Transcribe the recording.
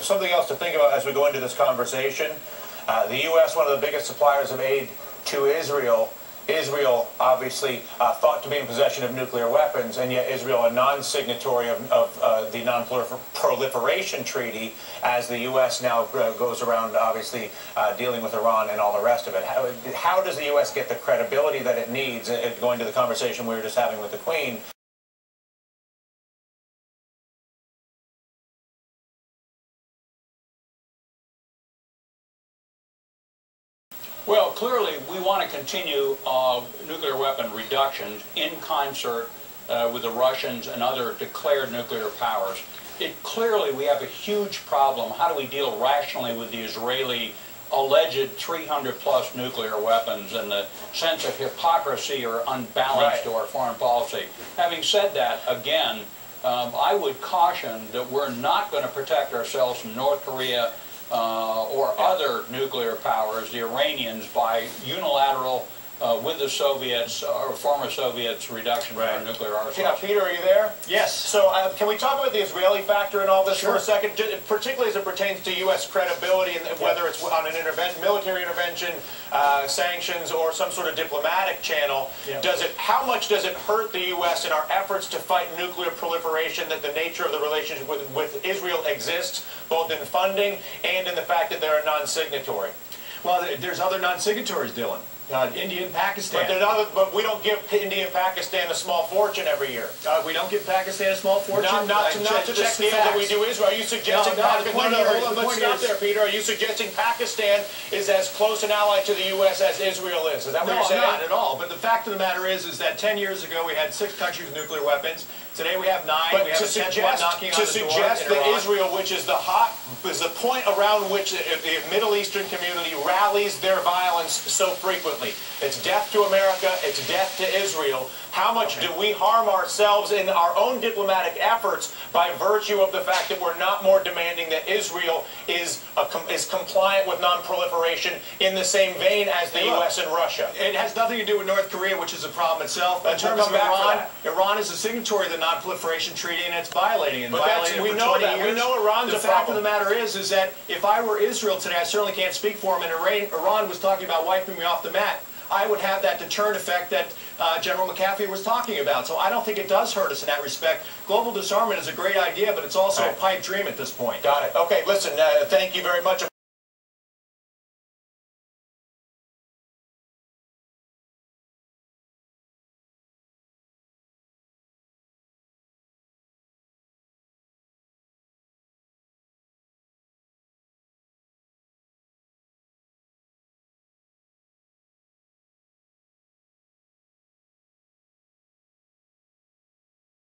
Something else to think about as we go into this conversation. The U.S., one of the biggest suppliers of aid to Israel. Israel, obviously, thought to be in possession of nuclear weapons, and yet Israel, a non-signatory of the Non-Proliferation Treaty, as the U.S. now goes around, obviously, dealing with Iran and all the rest of it. How does the U.S. get the credibility that it needs, going to the conversation we were just having with the Queen? Well, clearly, we want to continue nuclear weapon reductions in concert with the Russians and other declared nuclear powers. Clearly, we have a huge problem. How do we deal rationally with the Israeli alleged 300-plus nuclear weapons and the sense of hypocrisy or unbalance to our foreign policy? Having said that, again, I would caution that we're not going to protect ourselves from North Korea or other nuclear powers, the Iranians, by unilateral, with the Soviets or former Soviets, reduction of our nuclear arsenal. Yeah, Peter, are you there? Yes. So can we talk about the Israeli factor in all this for a second, particularly as it pertains to U.S. credibility, and whether it's on an military intervention, sanctions, or some sort of diplomatic channel? How much does it hurt the U.S. in our efforts to fight nuclear proliferation that the nature of the relationship with Israel exists, both in funding and in the fact that they're a non-signatory? Well, there's other non-signatories, Dylan. India and Pakistan. But we don't give India and Pakistan a small fortune every year. We don't give Pakistan a small fortune? Not to the scale that we do Israel. Are you suggesting Pakistan... Let's stop there, Peter. Are you suggesting Pakistan is as close an ally to the U.S. as Israel is? Is that what you're saying? No, not at all. But the fact of the matter is that 10 years ago we had 6 countries with nuclear weapons. Today we have 9. But we have a 10th one knocking on the door. To suggest that Israel, which is the point around which the Middle Eastern community rallies their violence so frequently. It's death to America, it's death to Israel. How much do we harm ourselves in our own diplomatic efforts by virtue of the fact that we're not more demanding that Israel is compliant with non-proliferation in the same vein as the U.S. and Russia? It has nothing to do with North Korea, which is a problem itself. In terms of Iran, Iran is a signatory of the Non-Proliferation Treaty, and it's violating it. We know that. We know Iran's a problem. The fact of the matter is that if I were Israel today, I certainly can't speak for them, and Iran was talking about wiping me off the mat, I would have that deterrent effect that General McAfee was talking about. So I don't think it does hurt us in that respect. Global disarmament is a great idea, but it's also a pipe dream at this point. Got it. Okay, listen, thank you very much.